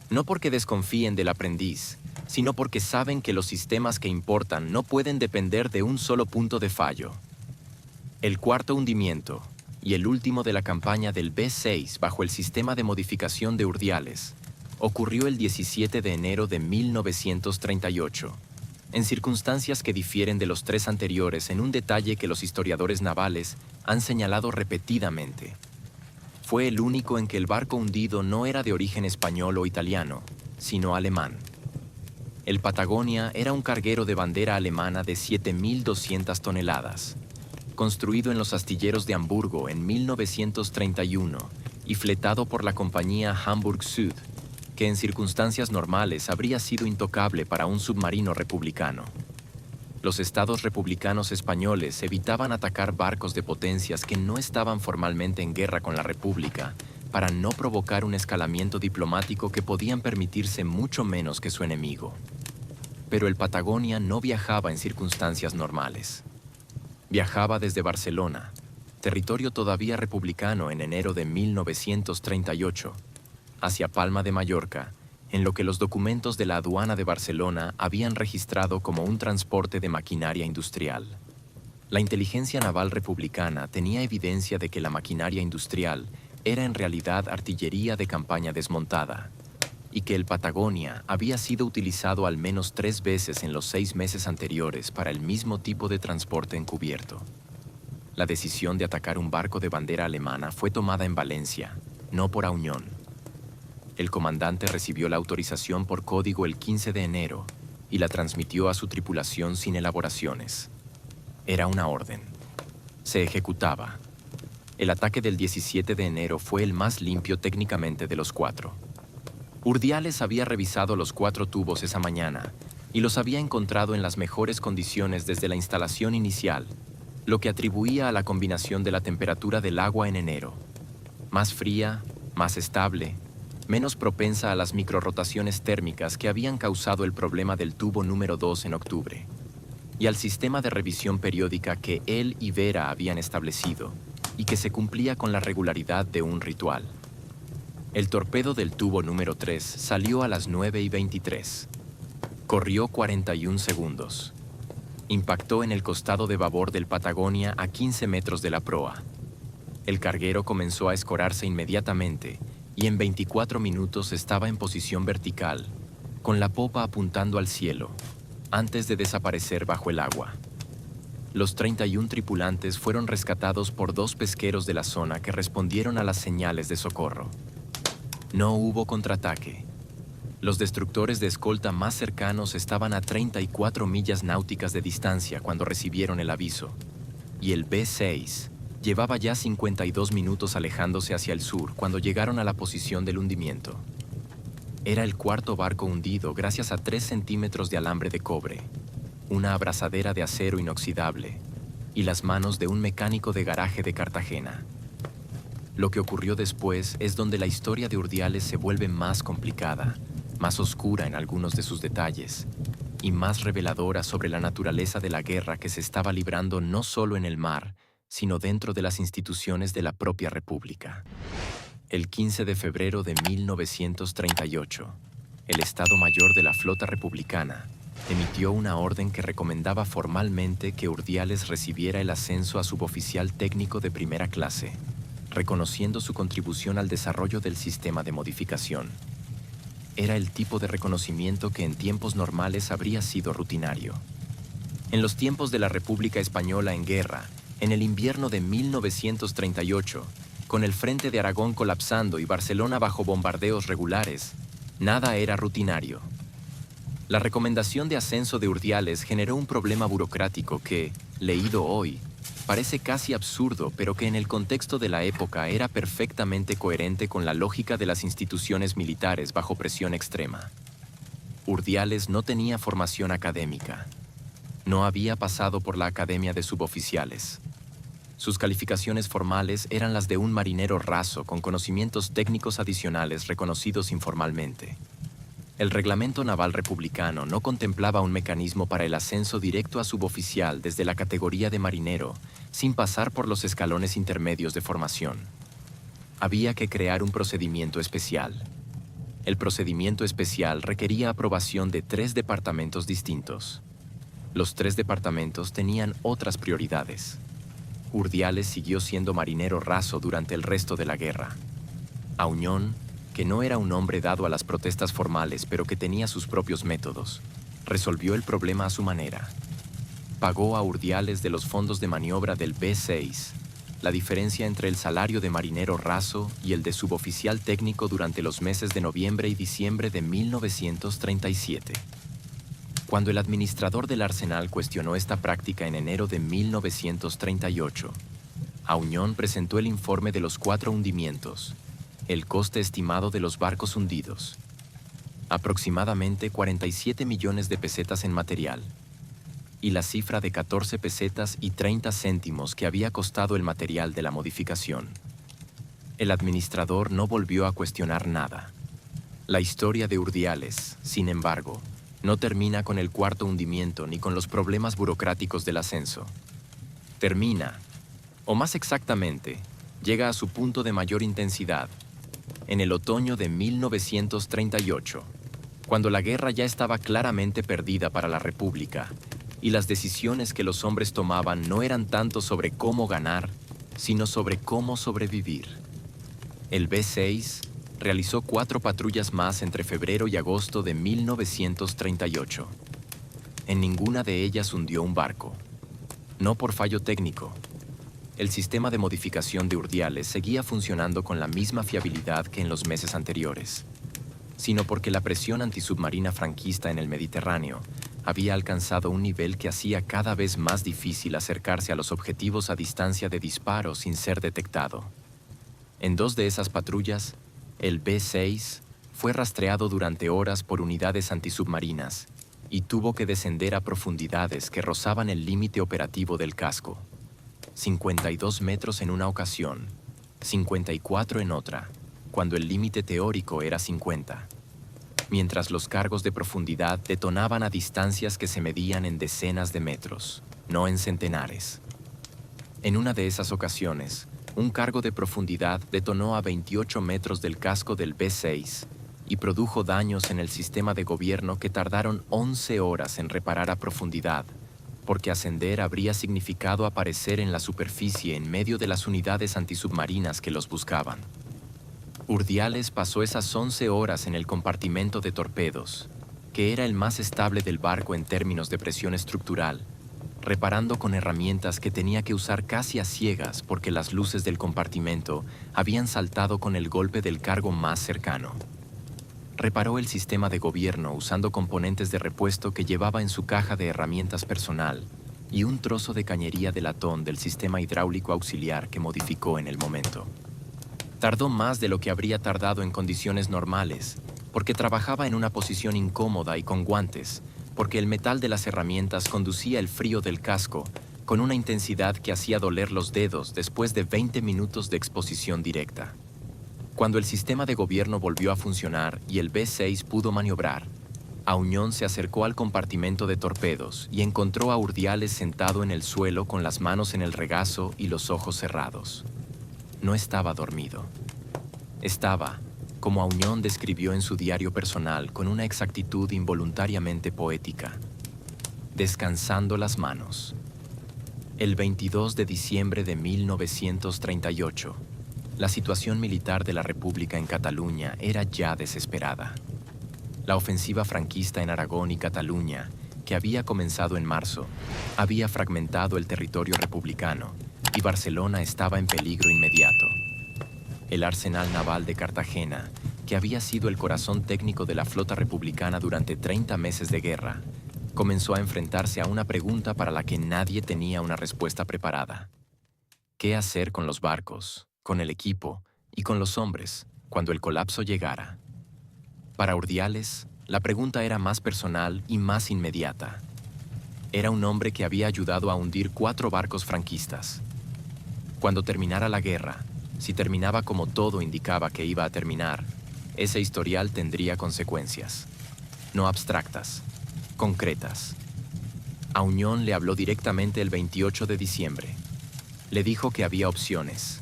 No porque desconfíen del aprendiz, sino porque saben que los sistemas que importan no pueden depender de un solo punto de fallo. El cuarto hundimiento, y el último de la campaña del B-6 bajo el sistema de modificación de Urdiales, ocurrió el 17 de enero de 1938, en circunstancias que difieren de los 3 anteriores en un detalle que los historiadores navales han señalado repetidamente. Fue el único en que el barco hundido no era de origen español o italiano, sino alemán. El Patagonia era un carguero de bandera alemana de 7.200 toneladas, construido en los astilleros de Hamburgo en 1931 y fletado por la compañía Hamburg Süd, que en circunstancias normales habría sido intocable para un submarino republicano. Los estados republicanos españoles evitaban atacar barcos de potencias que no estaban formalmente en guerra con la República para no provocar un escalamiento diplomático que podían permitirse mucho menos que su enemigo. Pero el Patagonia no viajaba en circunstancias normales. Viajaba desde Barcelona, territorio todavía republicano en enero de 1938, hacia Palma de Mallorca, en lo que los documentos de la aduana de Barcelona habían registrado como un transporte de maquinaria industrial. La inteligencia naval republicana tenía evidencia de que la maquinaria industrial era en realidad artillería de campaña desmontada, y que el Patagonia había sido utilizado al menos 3 veces en los 6 meses anteriores para el mismo tipo de transporte encubierto. La decisión de atacar un barco de bandera alemana fue tomada en Valencia, no por Auñón. El comandante recibió la autorización por código el 15 de enero y la transmitió a su tripulación sin elaboraciones. Era una orden. Se ejecutaba. El ataque del 17 de enero fue el más limpio técnicamente de los 4. Urdiales había revisado los 4 tubos esa mañana y los había encontrado en las mejores condiciones desde la instalación inicial, lo que atribuía a la combinación de la temperatura del agua en enero. Más fría, más estable, menos propensa a las microrotaciones térmicas que habían causado el problema del tubo número 2 en octubre, y al sistema de revisión periódica que él y Vera habían establecido y que se cumplía con la regularidad de un ritual. El torpedo del tubo número 3 salió a las 9:23. Corrió 41 segundos. Impactó en el costado de babor del Patagonia a 15 metros de la proa. El carguero comenzó a escorarse inmediatamente y en 24 minutos estaba en posición vertical, con la popa apuntando al cielo, antes de desaparecer bajo el agua. Los 31 tripulantes fueron rescatados por 2 pesqueros de la zona que respondieron a las señales de socorro. No hubo contraataque. Los destructores de escolta más cercanos estaban a 34 millas náuticas de distancia cuando recibieron el aviso, y el B-6 llevaba ya 52 minutos alejándose hacia el sur cuando llegaron a la posición del hundimiento. Era el 4.º barco hundido gracias a 3 centímetros de alambre de cobre, una abrazadera de acero inoxidable y las manos de un mecánico de garaje de Cartagena. Lo que ocurrió después es donde la historia de Urdiales se vuelve más complicada, más oscura en algunos de sus detalles y más reveladora sobre la naturaleza de la guerra que se estaba librando no solo en el mar, sino dentro de las instituciones de la propia República. El 15 de febrero de 1938, el Estado Mayor de la Flota Republicana emitió una orden que recomendaba formalmente que Urdiales recibiera el ascenso a suboficial técnico de primera clase, reconociendo su contribución al desarrollo del sistema de modificación. Era el tipo de reconocimiento que en tiempos normales habría sido rutinario. En los tiempos de la República Española en guerra, en el invierno de 1938, con el frente de Aragón colapsando y Barcelona bajo bombardeos regulares, nada era rutinario. La recomendación de ascenso de Urdiales generó un problema burocrático que, leído hoy, parece casi absurdo, pero que en el contexto de la época era perfectamente coherente con la lógica de las instituciones militares bajo presión extrema. Urdiales no tenía formación académica. No había pasado por la Academia de Suboficiales. Sus calificaciones formales eran las de un marinero raso con conocimientos técnicos adicionales reconocidos informalmente. El reglamento naval republicano no contemplaba un mecanismo para el ascenso directo a suboficial desde la categoría de marinero, sin pasar por los escalones intermedios de formación. Había que crear un procedimiento especial. El procedimiento especial requería aprobación de 3 departamentos distintos. Los 3 departamentos tenían otras prioridades. Urdiales siguió siendo marinero raso durante el resto de la guerra. Auñón, que no era un hombre dado a las protestas formales pero que tenía sus propios métodos, resolvió el problema a su manera. Pagó a Urdiales de los fondos de maniobra del B6 la diferencia entre el salario de marinero raso y el de suboficial técnico durante los meses de noviembre y diciembre de 1937. Cuando el administrador del arsenal cuestionó esta práctica en enero de 1938, Auñón presentó el informe de los 4 hundimientos, el coste estimado de los barcos hundidos, aproximadamente 47 millones de pesetas en material, y la cifra de 14 pesetas y 30 céntimos que había costado el material de la modificación. El administrador no volvió a cuestionar nada. La historia de Urdiales, sin embargo, no termina con el 4º hundimiento ni con los problemas burocráticos del ascenso. Termina, o más exactamente, llega a su punto de mayor intensidad, en el otoño de 1938, cuando la guerra ya estaba claramente perdida para la República y las decisiones que los hombres tomaban no eran tanto sobre cómo ganar, sino sobre cómo sobrevivir. El B6 realizó 4 patrullas más entre febrero y agosto de 1938. En ninguna de ellas hundió un barco. No por fallo técnico. El sistema de modificación de Urdiales seguía funcionando con la misma fiabilidad que en los meses anteriores, sino porque la presión antisubmarina franquista en el Mediterráneo había alcanzado un nivel que hacía cada vez más difícil acercarse a los objetivos a distancia de disparo sin ser detectado. En 2 de esas patrullas, el B6 fue rastreado durante horas por unidades antisubmarinas y tuvo que descender a profundidades que rozaban el límite operativo del casco. 52 metros en una ocasión, 54 en otra, cuando el límite teórico era 50, mientras los cargos de profundidad detonaban a distancias que se medían en decenas de metros, no en centenares. En una de esas ocasiones, un cargo de profundidad detonó a 28 metros del casco del B6 y produjo daños en el sistema de gobierno que tardaron 11 horas en reparar a profundidad, porque ascender habría significado aparecer en la superficie en medio de las unidades antisubmarinas que los buscaban. Urdiales pasó esas 11 horas en el compartimento de torpedos, que era el más estable del barco en términos de presión estructural, reparando con herramientas que tenía que usar casi a ciegas porque las luces del compartimento habían saltado con el golpe del cargo más cercano. Reparó el sistema de gobierno usando componentes de repuesto que llevaba en su caja de herramientas personal y un trozo de cañería de latón del sistema hidráulico auxiliar que modificó en el momento. Tardó más de lo que habría tardado en condiciones normales, porque trabajaba en una posición incómoda y con guantes, porque el metal de las herramientas conducía el frío del casco con una intensidad que hacía doler los dedos después de 20 minutos de exposición directa. Cuando el sistema de gobierno volvió a funcionar y el B6 pudo maniobrar, Auñón se acercó al compartimento de torpedos y encontró a Urdiales sentado en el suelo con las manos en el regazo y los ojos cerrados. No estaba dormido. Estaba, como Auñón describió en su diario personal con una exactitud involuntariamente poética. Descansando las manos. El 22 de diciembre de 1938, la situación militar de la República en Cataluña era ya desesperada. La ofensiva franquista en Aragón y Cataluña, que había comenzado en marzo, había fragmentado el territorio republicano y Barcelona estaba en peligro inmediato. El arsenal naval de Cartagena, que había sido el corazón técnico de la flota republicana durante 30 meses de guerra, comenzó a enfrentarse a una pregunta para la que nadie tenía una respuesta preparada. ¿Qué hacer con los barcos, con el equipo y con los hombres cuando el colapso llegara? Para Urdiales, la pregunta era más personal y más inmediata. Era un hombre que había ayudado a hundir 4 barcos franquistas. Cuando terminara la guerra, si terminaba como todo indicaba que iba a terminar, ese historial tendría consecuencias. No abstractas, concretas. Auñón le habló directamente el 28 de diciembre. Le dijo que había opciones,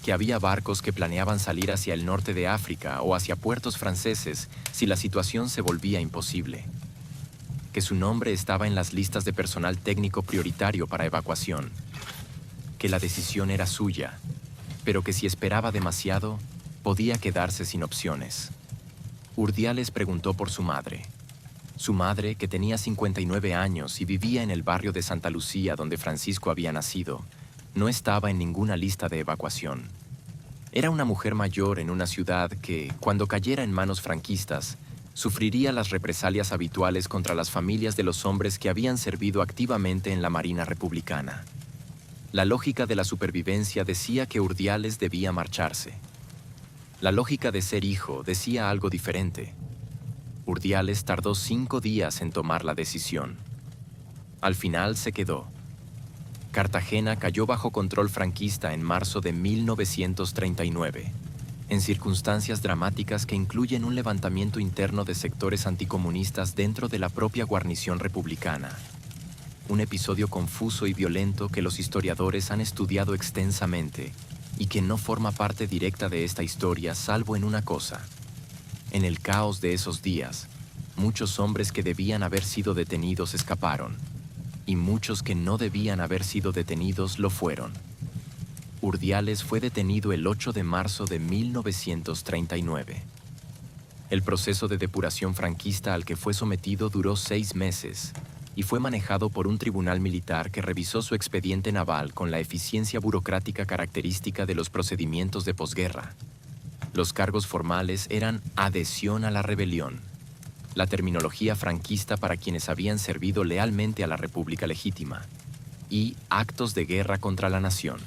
que había barcos que planeaban salir hacia el norte de África o hacia puertos franceses si la situación se volvía imposible, que su nombre estaba en las listas de personal técnico prioritario para evacuación, que la decisión era suya, pero que si esperaba demasiado, podía quedarse sin opciones. Urdiales preguntó por su madre. Su madre, que tenía 59 años y vivía en el barrio de Santa Lucía donde Francisco había nacido, no estaba en ninguna lista de evacuación. Era una mujer mayor en una ciudad que, cuando cayera en manos franquistas, sufriría las represalias habituales contra las familias de los hombres que habían servido activamente en la Marina Republicana. La lógica de la supervivencia decía que Urdiales debía marcharse. La lógica de ser hijo decía algo diferente. Urdiales tardó 5 días en tomar la decisión. Al final se quedó. Cartagena cayó bajo control franquista en marzo de 1939, en circunstancias dramáticas que incluyen un levantamiento interno de sectores anticomunistas dentro de la propia guarnición republicana. Un episodio confuso y violento que los historiadores han estudiado extensamente y que no forma parte directa de esta historia salvo en una cosa. En el caos de esos días, muchos hombres que debían haber sido detenidos escaparon, y muchos que no debían haber sido detenidos lo fueron. Urdiales fue detenido el 8 de marzo de 1939. El proceso de depuración franquista al que fue sometido duró 6 meses y fue manejado por un tribunal militar que revisó su expediente naval con la eficiencia burocrática característica de los procedimientos de posguerra. Los cargos formales eran adhesión a la rebelión, la terminología franquista para quienes habían servido lealmente a la República Legítima, y actos de guerra contra la nación.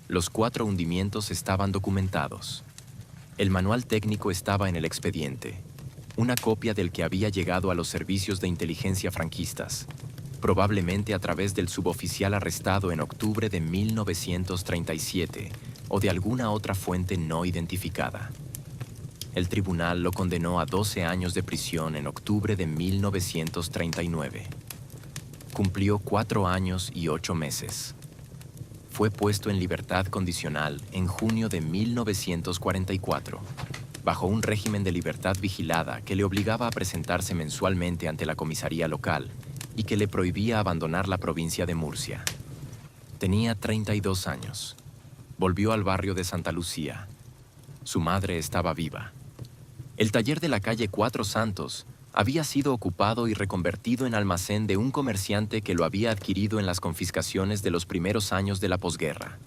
Los 4 hundimientos estaban documentados. El manual técnico estaba en el expediente, una copia del que había llegado a los servicios de inteligencia franquistas, probablemente a través del suboficial arrestado en octubre de 1937 o de alguna otra fuente no identificada. El tribunal lo condenó a 12 años de prisión en octubre de 1939. Cumplió 4 años y 8 meses. Fue puesto en libertad condicional en junio de 1944, bajo un régimen de libertad vigilada que le obligaba a presentarse mensualmente ante la comisaría local y que le prohibía abandonar la provincia de Murcia. Tenía 32 años. Volvió al barrio de Santa Lucía. Su madre estaba viva. El taller de la calle Cuatro Santos había sido ocupado y reconvertido en almacén de un comerciante que lo había adquirido en las confiscaciones de los primeros años de la posguerra.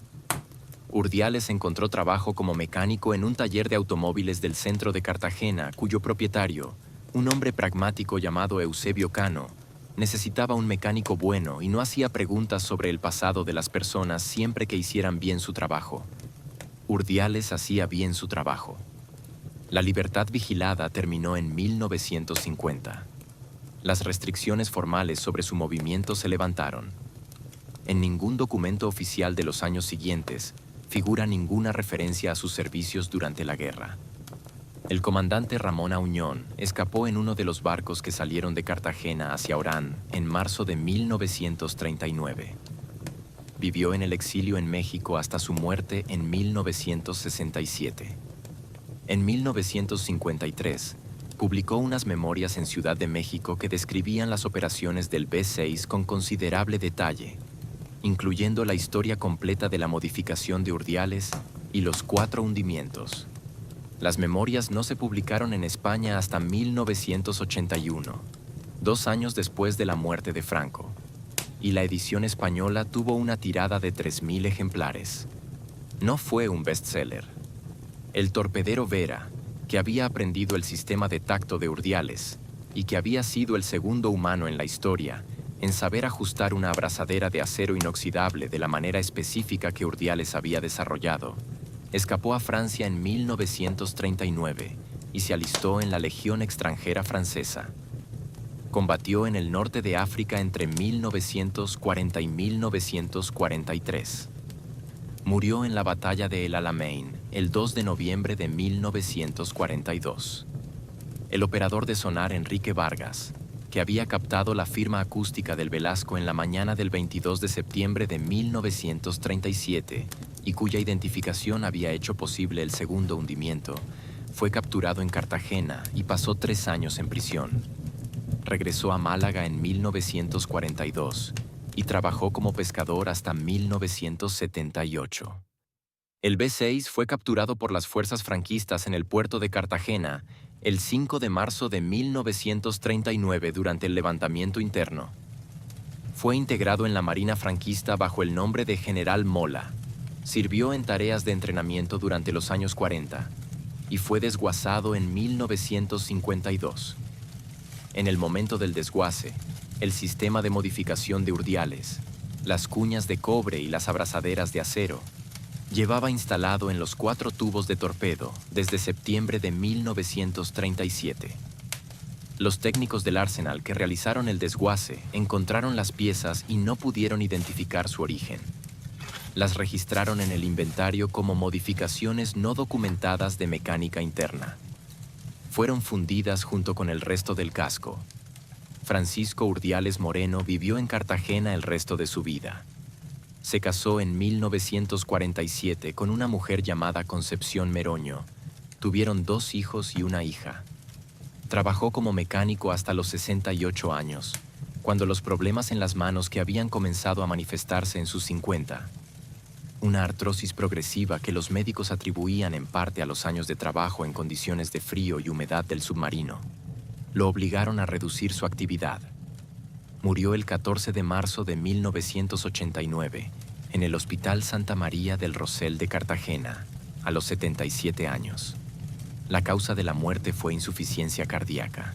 Urdiales encontró trabajo como mecánico en un taller de automóviles del centro de Cartagena, cuyo propietario, un hombre pragmático llamado Eusebio Cano, necesitaba un mecánico bueno y no hacía preguntas sobre el pasado de las personas siempre que hicieran bien su trabajo. Urdiales hacía bien su trabajo. La libertad vigilada terminó en 1950. Las restricciones formales sobre su movimiento se levantaron. En ningún documento oficial de los años siguientes figura ninguna referencia a sus servicios durante la guerra. El comandante Ramón Auñón escapó en uno de los barcos que salieron de Cartagena hacia Orán en marzo de 1939. Vivió en el exilio en México hasta su muerte en 1967. En 1953, publicó unas memorias en Ciudad de México que describían las operaciones del B-6 con considerable detalle, incluyendo la historia completa de la modificación de Urdiales y los 4 hundimientos. Las memorias no se publicaron en España hasta 1981, 2 años después de la muerte de Franco, y la edición española tuvo una tirada de 3.000 ejemplares. No fue un bestseller. El torpedero Vera, que había aprendido el sistema de tacto de Urdiales y que había sido el segundo humano en la historia en saber ajustar una abrazadera de acero inoxidable de la manera específica que Urdiales había desarrollado, escapó a Francia en 1939 y se alistó en la Legión extranjera francesa. Combatió en el norte de África entre 1940 y 1943. Murió en la batalla de El Alamein el 2 de noviembre de 1942. El operador de sonar Enrique Vargas, que había captado la firma acústica del Velasco en la mañana del 22 de septiembre de 1937 y cuya identificación había hecho posible el segundo hundimiento, fue capturado en Cartagena y pasó 3 años en prisión. Regresó a Málaga en 1942 y trabajó como pescador hasta 1978. El B-6 fue capturado por las fuerzas franquistas en el puerto de Cartagena el 5 de marzo de 1939 durante el levantamiento interno. Fue integrado en la Marina franquista bajo el nombre de General Mola. Sirvió en tareas de entrenamiento durante los años 40 y fue desguazado en 1952. En el momento del desguace, el sistema de modificación de Urdiales, las cuñas de cobre y las abrazaderas de acero, llevaba instalado en los 4 tubos de torpedo desde septiembre de 1937. Los técnicos del Arsenal que realizaron el desguace encontraron las piezas y no pudieron identificar su origen. Las registraron en el inventario como modificaciones no documentadas de mecánica interna. Fueron fundidas junto con el resto del casco. Francisco Urdiales Moreno vivió en Cartagena el resto de su vida. Se casó en 1947 con una mujer llamada Concepción Meroño. Tuvieron 2 hijos y una hija. Trabajó como mecánico hasta los 68 años, cuando los problemas en las manos que habían comenzado a manifestarse en sus 50. Una artrosis progresiva que los médicos atribuían en parte a los años de trabajo en condiciones de frío y humedad del submarino. Lo obligaron a reducir su actividad. Murió el 14 de marzo de 1989 en el Hospital Santa María del Rosell de Cartagena, a los 77 años. La causa de la muerte fue insuficiencia cardíaca.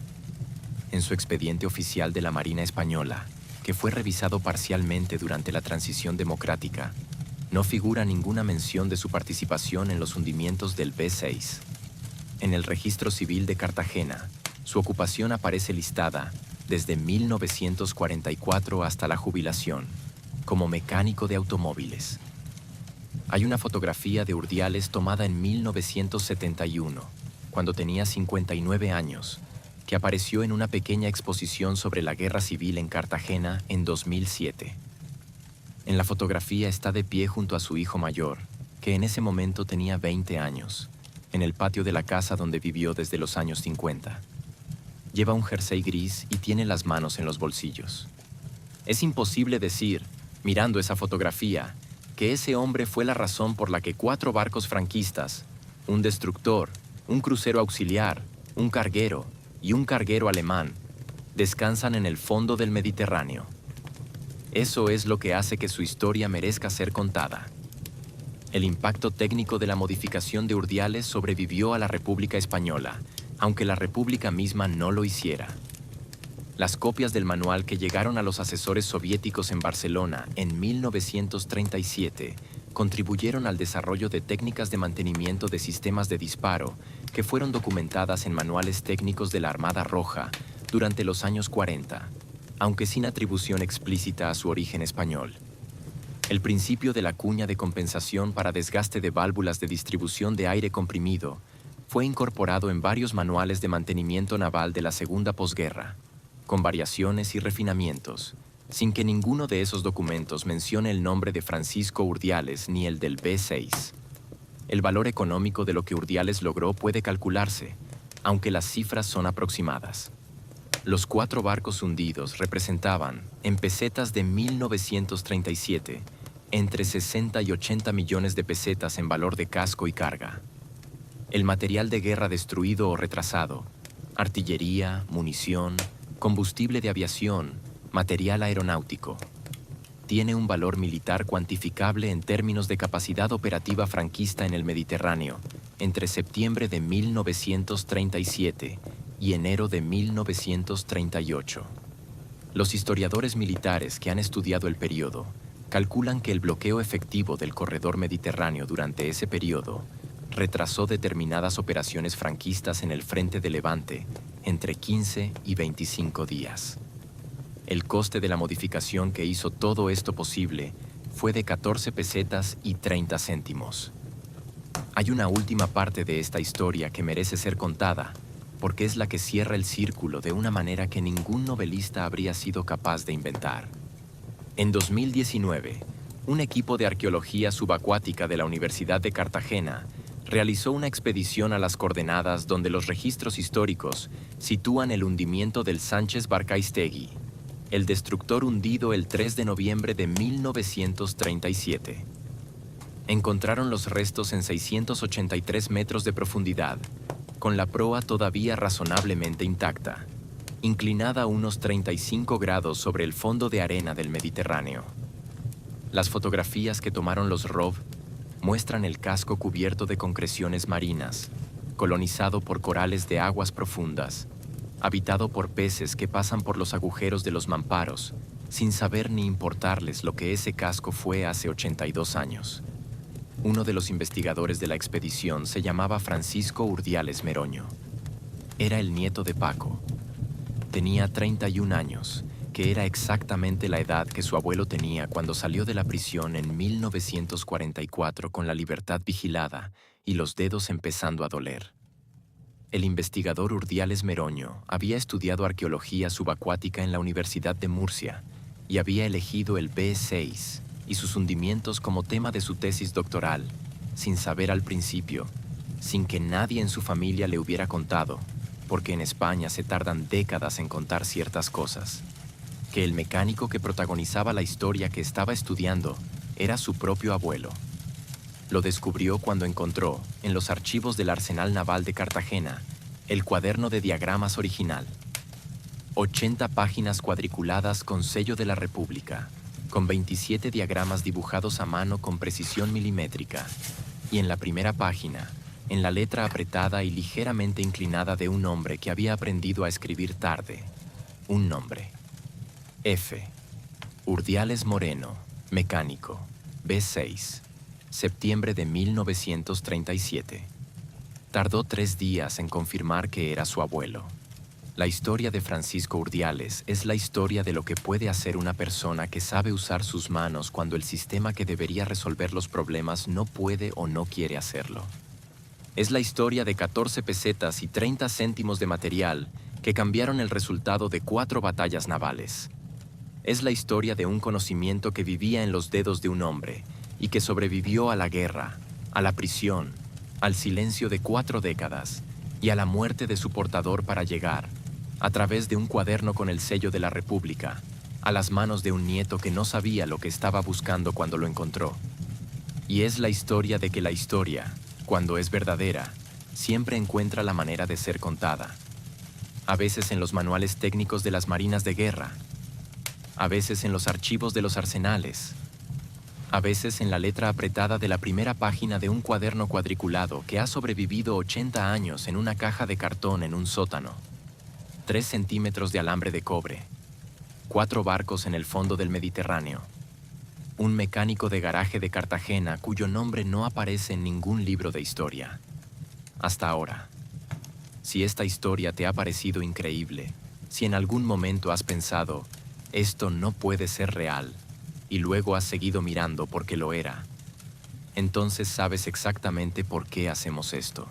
En su expediente oficial de la Marina Española, que fue revisado parcialmente durante la transición democrática, no figura ninguna mención de su participación en los hundimientos del B-6. En el Registro Civil de Cartagena, su ocupación aparece listada desde 1944 hasta la jubilación, como mecánico de automóviles. Hay una fotografía de Urdiales tomada en 1971, cuando tenía 59 años, que apareció en una pequeña exposición sobre la Guerra Civil en Cartagena en 2007. En la fotografía está de pie junto a su hijo mayor, que en ese momento tenía 20 años, en el patio de la casa donde vivió desde los años 50. Lleva un jersey gris y tiene las manos en los bolsillos. Es imposible decir, mirando esa fotografía, que ese hombre fue la razón por la que 4 barcos franquistas, un destructor, un crucero auxiliar, un carguero y un carguero alemán, descansan en el fondo del Mediterráneo. Eso es lo que hace que su historia merezca ser contada. El impacto técnico de la modificación de Urdiales sobrevivió a la República Española, aunque la República misma no lo hiciera. Las copias del manual que llegaron a los asesores soviéticos en Barcelona en 1937 contribuyeron al desarrollo de técnicas de mantenimiento de sistemas de disparo que fueron documentadas en manuales técnicos de la Armada Roja durante los años 40, aunque sin atribución explícita a su origen español. El principio de la cuña de compensación para desgaste de válvulas de distribución de aire comprimido fue incorporado en varios manuales de mantenimiento naval de la segunda posguerra, con variaciones y refinamientos, sin que ninguno de esos documentos mencione el nombre de Francisco Urdiales ni el del B-6. El valor económico de lo que Urdiales logró puede calcularse, aunque las cifras son aproximadas. Los 4 barcos hundidos representaban, en pesetas de 1937, entre 60 y 80 millones de pesetas en valor de casco y carga. El material de guerra destruido o retrasado, artillería, munición, combustible de aviación, material aeronáutico, tiene un valor militar cuantificable en términos de capacidad operativa franquista en el Mediterráneo entre septiembre de 1937 y enero de 1938. Los historiadores militares que han estudiado el periodo calculan que el bloqueo efectivo del corredor mediterráneo durante ese periodo retrasó determinadas operaciones franquistas en el frente de Levante entre 15 y 25 días. El coste de la modificación que hizo todo esto posible fue de 14 pesetas y 30 céntimos. Hay una última parte de esta historia que merece ser contada, porque es la que cierra el círculo de una manera que ningún novelista habría sido capaz de inventar. En 2019, un equipo de arqueología subacuática de la Universidad de Cartagena realizó una expedición a las coordenadas donde los registros históricos sitúan el hundimiento del Sánchez Barcaistegui, el destructor hundido el 3 de noviembre de 1937. Encontraron los restos en 683 metros de profundidad, con la proa todavía razonablemente intacta, inclinada a unos 35 grados sobre el fondo de arena del Mediterráneo. Las fotografías que tomaron los ROV muestran el casco cubierto de concreciones marinas, colonizado por corales de aguas profundas, habitado por peces que pasan por los agujeros de los mamparos, sin saber ni importarles lo que ese casco fue hace 82 años. Uno de los investigadores de la expedición se llamaba Francisco Urdiales Meroño. Era el nieto de Paco. Tenía 31 años, que era exactamente la edad que su abuelo tenía cuando salió de la prisión en 1944 con la libertad vigilada y los dedos empezando a doler. El investigador Urdiales Meroño había estudiado arqueología subacuática en la Universidad de Murcia y había elegido el B6 y sus hundimientos como tema de su tesis doctoral, sin saber al principio, sin que nadie en su familia le hubiera contado, porque en España se tardan décadas en contar ciertas cosas, que el mecánico que protagonizaba la historia que estaba estudiando era su propio abuelo. Lo descubrió cuando encontró, en los archivos del Arsenal Naval de Cartagena, el cuaderno de diagramas original. 80 páginas cuadriculadas con sello de la República, con 27 diagramas dibujados a mano con precisión milimétrica. Y en la primera página, en la letra apretada y ligeramente inclinada de un hombre que había aprendido a escribir tarde, un nombre. F. Urdiales Moreno, mecánico, B6. Septiembre de 1937. Tardó 3 días en confirmar que era su abuelo. La historia de Francisco Urdiales es la historia de lo que puede hacer una persona que sabe usar sus manos cuando el sistema que debería resolver los problemas no puede o no quiere hacerlo. Es la historia de 14 pesetas y 30 céntimos de material que cambiaron el resultado de 4 batallas navales. Es la historia de un conocimiento que vivía en los dedos de un hombre y que sobrevivió a la guerra, a la prisión, al silencio de 4 décadas y a la muerte de su portador para llegar, a través de un cuaderno con el sello de la República, a las manos de un nieto que no sabía lo que estaba buscando cuando lo encontró. Y es la historia de que la historia, cuando es verdadera, siempre encuentra la manera de ser contada. A veces en los manuales técnicos de las marinas de guerra, a veces en los archivos de los arsenales, a veces en la letra apretada de la primera página de un cuaderno cuadriculado que ha sobrevivido 80 años en una caja de cartón en un sótano. 3 centímetros de alambre de cobre. 4 barcos en el fondo del Mediterráneo. Un mecánico de garaje de Cartagena cuyo nombre no aparece en ningún libro de historia. Hasta ahora. Si esta historia te ha parecido increíble, si en algún momento has pensado, esto no puede ser real, y luego has seguido mirando porque lo era, entonces sabes exactamente por qué hacemos esto.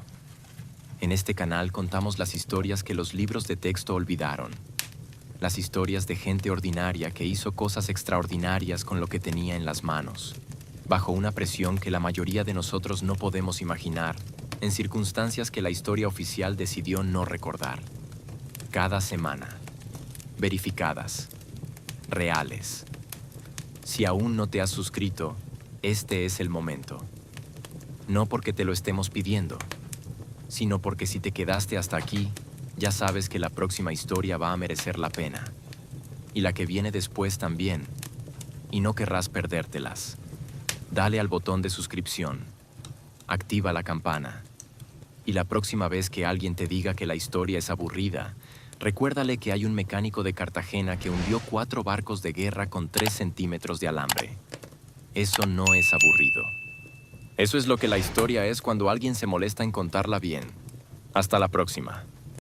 En este canal contamos las historias que los libros de texto olvidaron, las historias de gente ordinaria que hizo cosas extraordinarias con lo que tenía en las manos, bajo una presión que la mayoría de nosotros no podemos imaginar, en circunstancias que la historia oficial decidió no recordar. Cada semana. Verificadas. Reales. Si aún no te has suscrito, este es el momento. No porque te lo estemos pidiendo, sino porque si te quedaste hasta aquí, ya sabes que la próxima historia va a merecer la pena. Y la que viene después también. Y no querrás perdértelas. Dale al botón de suscripción. Activa la campana. Y la próxima vez que alguien te diga que la historia es aburrida, recuérdale que hay un mecánico de Cartagena que hundió 4 barcos de guerra con 3 centímetros de alambre. Eso no es aburrido. Eso es lo que la historia es cuando alguien se molesta en contarla bien. Hasta la próxima.